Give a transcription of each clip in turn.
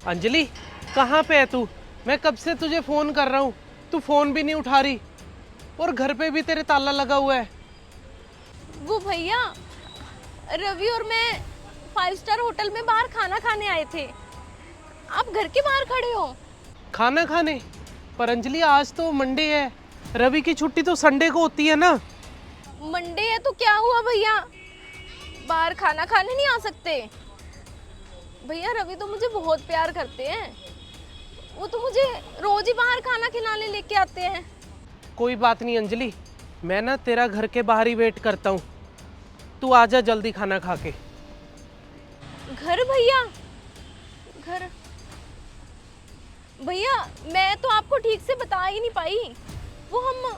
अंजलि, कहाँ पे है तू? मैं कब से तुझे फोन कर रहा हूँ, तू फोन भी नहीं उठा रही और घर पे भी तेरे ताला लगा हुआ है। वो भैया, रवि और मैं 5 स्टार होटल में बाहर खाना खाने आए थे। आप घर के बाहर खड़े हो? खाना खाने? पर अंजलि, आज तो मंडे है, रवि की छुट्टी तो संडे को होती है ना। मंडे है तो क्या हुआ भैया, बाहर खाना खाने नहीं आ सकते? भैया रवि तो मुझे बहुत प्यार करते हैं, वो तो मुझे रोज ही बाहर खाना खिलाने लेके आते हैं। कोई बात नहीं अंजलि, मैं ना तेरा घर के बाहर ही वेट करता हूँ, तू आजा जल्दी खाना खा के। घर भैया? घर भैया, मैं तो आपको ठीक से बता ही नहीं पाई। वो हम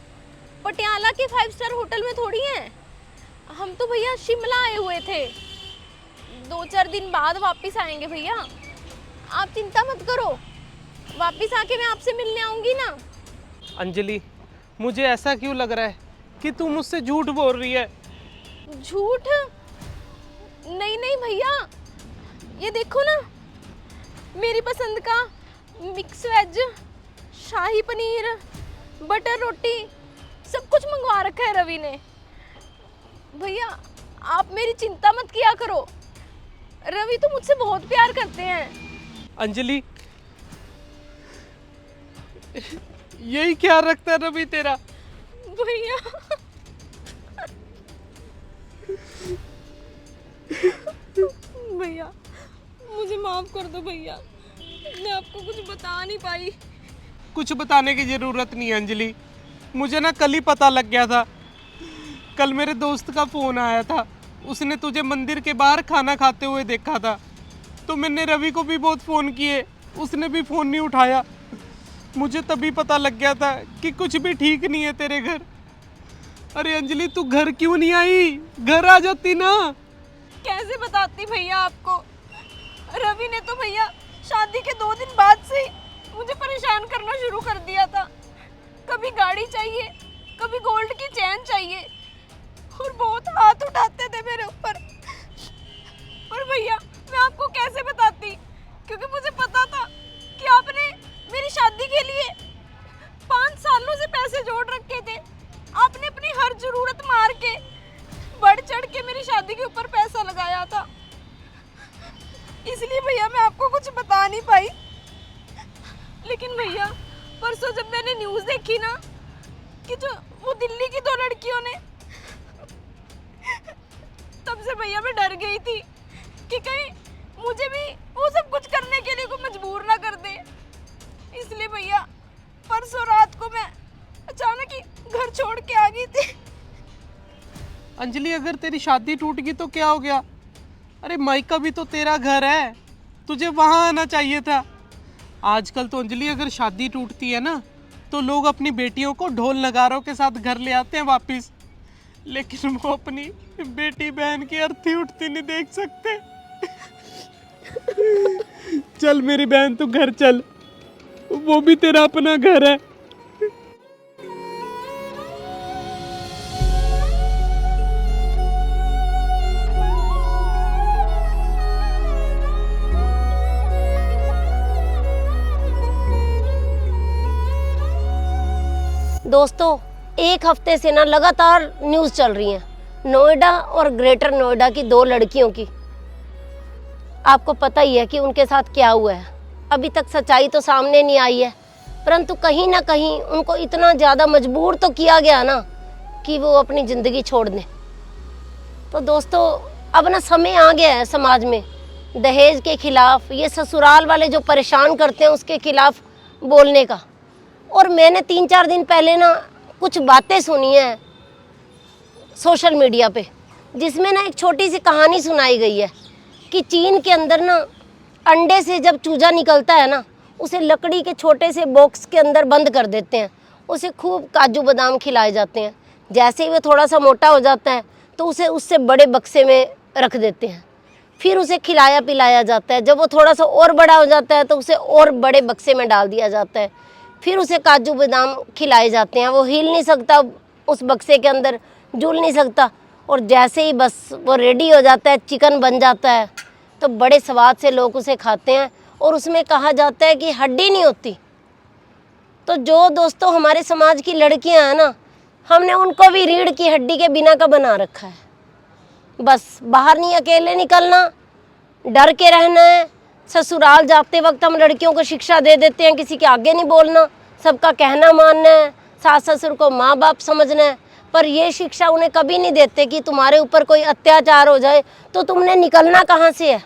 पटियाला के 5 स्टार होटल में थोड़ी हैं, हम तो भैया शिमला आए हुए थे। 2-4 दिन बाद वापस आएंगे भैया, आप चिंता मत करो, वापस आके मैं आपसे मिलने आऊंगी ना। अंजलि, मुझे ऐसा क्यों लग रहा है कि तू मुझसे झूठ बोल रही है। झूठ? नहीं नहीं भैया, ये देखो ना, मेरी पसंद का मिक्स वेज, शाही पनीर, बटर रोटी सब कुछ मंगवा रखा है रवि ने। भैया आप मेरी चिंता मत किया करो, रवि तो मुझसे बहुत प्यार करते हैं। अंजलि, यही क्या रखता है रवि तेरा? भैया भैया मुझे माफ कर दो भैया, मैं आपको कुछ बता नहीं पाई। कुछ बताने की जरूरत नहीं है अंजलि, मुझे ना कल ही पता लग गया था। कल मेरे दोस्त का फोन आया था, उसने तुझे मंदिर के बाहर खाना खाते हुए देखा था, तो मैंने रवि को भी बहुत फ़ोन किए, उसने भी फ़ोन नहीं उठाया। मुझे तभी पता लग गया था कि कुछ भी ठीक नहीं है तेरे घर। अरे अंजलि, तू घर क्यों नहीं आई? घर आ जाती ना। कैसे बताती भैया आपको, रवि ने तो भैया शादी के 2 दिन बाद से ही मुझे परेशान करना शुरू कर दिया था। कभी गाड़ी चाहिए, कभी गोल्ड की चैन चाहिए, और बहुत हाथ उठाते थे मेरे ऊपर। और भैया मैं आपको कैसे बताती, क्योंकि मुझे पता था कि आपने मेरी शादी के लिए 5 सालों से पैसे जोड़ रखे थे। आपने अपनी हर जरूरत मार के, बढ़ चढ़ के मेरी शादी के ऊपर पैसा लगाया था, इसलिए भैया मैं आपको कुछ बता नहीं पाई। लेकिन भैया परसों जब मैंने न्यूज़ देखी ना कि जो वो दिल्ली की 2 लड़कियों ने, तब से भैया मैं डर गई थी कि कहीं मुझे भी वो सब कुछ करने के लिए कोई मजबूर ना कर दे। इसलिए भैया परसों रात को मैं अचानक ही घर छोड़ के आ गई थी। अंजलि, अगर तेरी शादी टूट गई तो क्या हो गया? अरे मायका भी तो तेरा घर है, तुझे वहाँ आना चाहिए था। आजकल तो अंजलि, अगर शादी टूटती है ना तो लोग अपनी बेटियों को ढोल नगारों के साथ घर ले आते हैं वापस, लेकिन वो अपनी बेटी बहन की अर्थी उठती नहीं देख सकते। चल मेरी बहन, तू घर चल, वो भी तेरा अपना घर है। दोस्तों, 1 हफ्ते से ना लगातार न्यूज़ चल रही है नोएडा और ग्रेटर नोएडा की 2 लड़कियों की। आपको पता ही है कि उनके साथ क्या हुआ है। अभी तक सच्चाई तो सामने नहीं आई है, परंतु कहीं ना कहीं उनको इतना ज़्यादा मजबूर तो किया गया ना कि वो अपनी ज़िंदगी छोड़ दें। तो दोस्तों, अब ना समय आ गया है समाज में दहेज के खिलाफ, ये ससुराल वाले जो परेशान करते हैं उसके खिलाफ बोलने का। और मैंने 3-4 दिन पहले ना कुछ बातें सुनी हैं सोशल मीडिया पे, जिसमें ना एक छोटी सी कहानी सुनाई गई है कि चीन के अंदर ना अंडे से जब चूजा निकलता है ना, उसे लकड़ी के छोटे से बॉक्स के अंदर बंद कर देते हैं, उसे खूब काजू बादाम खिलाए जाते हैं। जैसे ही वो थोड़ा सा मोटा हो जाता है तो उसे उससे बड़े बक्से में रख देते हैं, फिर उसे खिलाया पिलाया जाता है। जब वो थोड़ा सा और बड़ा हो जाता है तो उसे और बड़े बक्से में डाल दिया जाता है, फिर उसे काजू बादाम खिलाए जाते हैं। वो हिल नहीं सकता, उस बक्से के अंदर झूल नहीं सकता, और जैसे ही बस वो रेडी हो जाता है, चिकन बन जाता है, तो बड़े स्वाद से लोग उसे खाते हैं और उसमें कहा जाता है कि हड्डी नहीं होती। तो जो दोस्तों हमारे समाज की लड़कियां हैं ना, हमने उनको भी रीढ़ की हड्डी के बिना का बना रखा है। बस बाहर नहीं अकेले निकलना, डर के रहना है। ससुराल जाते वक्त हम लड़कियों को शिक्षा दे देते हैं, किसी के आगे नहीं बोलना, सबका कहना मानना है, सास ससुर को माँ बाप समझना है, पर ये शिक्षा उन्हें कभी नहीं देते कि तुम्हारे ऊपर कोई अत्याचार हो जाए तो तुमने निकलना कहाँ से है।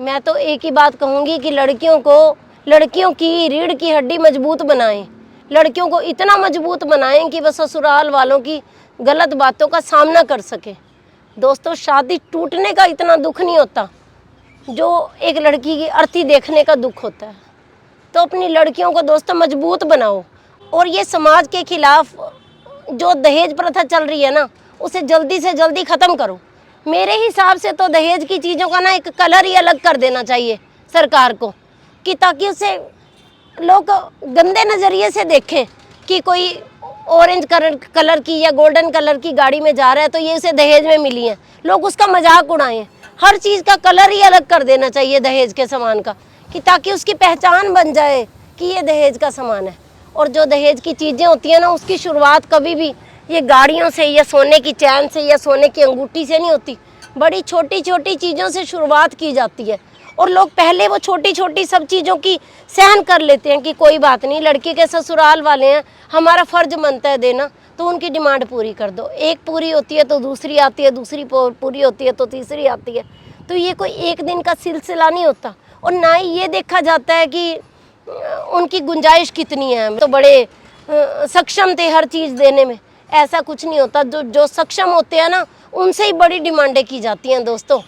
मैं तो एक ही बात कहूँगी कि लड़कियों की रीढ़ की हड्डी मजबूत बनाएं, लड़कियों को इतना मजबूत बनाएं कि वह ससुराल वालों की गलत बातों का सामना कर सके। दोस्तों, शादी टूटने का इतना दुख नहीं होता जो एक लड़की की अर्थी देखने का दुख होता है। तो अपनी लड़कियों को दोस्तों मजबूत बनाओ, और ये समाज के खिलाफ जो दहेज प्रथा चल रही है ना, उसे जल्दी से जल्दी ख़त्म करो। मेरे हिसाब से तो दहेज की चीज़ों का ना एक कलर ही अलग कर देना चाहिए सरकार को, कि ताकि उसे लोग गंदे नज़रिए से देखें कि कोई ऑरेंज कलर की या गोल्डन कलर की गाड़ी में जा रहा है तो ये उसे दहेज में मिली है, लोग उसका मजाक उड़ाएं। हर चीज़ का कलर ही अलग कर देना चाहिए दहेज के सामान का, कि ताकि उसकी पहचान बन जाए कि ये दहेज का सामान है। और जो दहेज की चीज़ें होती हैं ना, उसकी शुरुआत कभी भी ये गाड़ियों से या सोने की चैन से या सोने की अंगूठी से नहीं होती, बड़ी छोटी छोटी चीज़ों से शुरुआत की जाती है। और लोग पहले वो छोटी छोटी सब चीज़ों की सहन कर लेते हैं कि कोई बात नहीं, लड़की के ससुराल वाले हैं, हमारा फ़र्ज बनता है देना, तो उनकी डिमांड पूरी कर दो। एक पूरी होती है तो दूसरी आती है, दूसरी पूरी होती है तो तीसरी आती है। तो ये कोई एक दिन का सिलसिला नहीं होता, और ना ही ये देखा जाता है कि उनकी गुंजाइश कितनी है, तो बड़े सक्षम थे हर चीज़ देने में, ऐसा कुछ नहीं होता। जो सक्षम होते हैं ना, उनसे ही बड़ी डिमांडें की जाती हैं दोस्तों।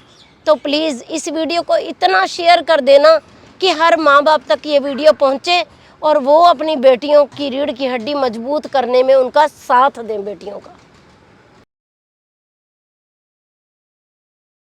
तो प्लीज़ इस वीडियो को इतना शेयर कर देना कि हर माँ बाप तक ये वीडियो पहुँचे और वो अपनी बेटियों की रीढ़ की हड्डी मजबूत करने में उनका साथ दें, बेटियों का।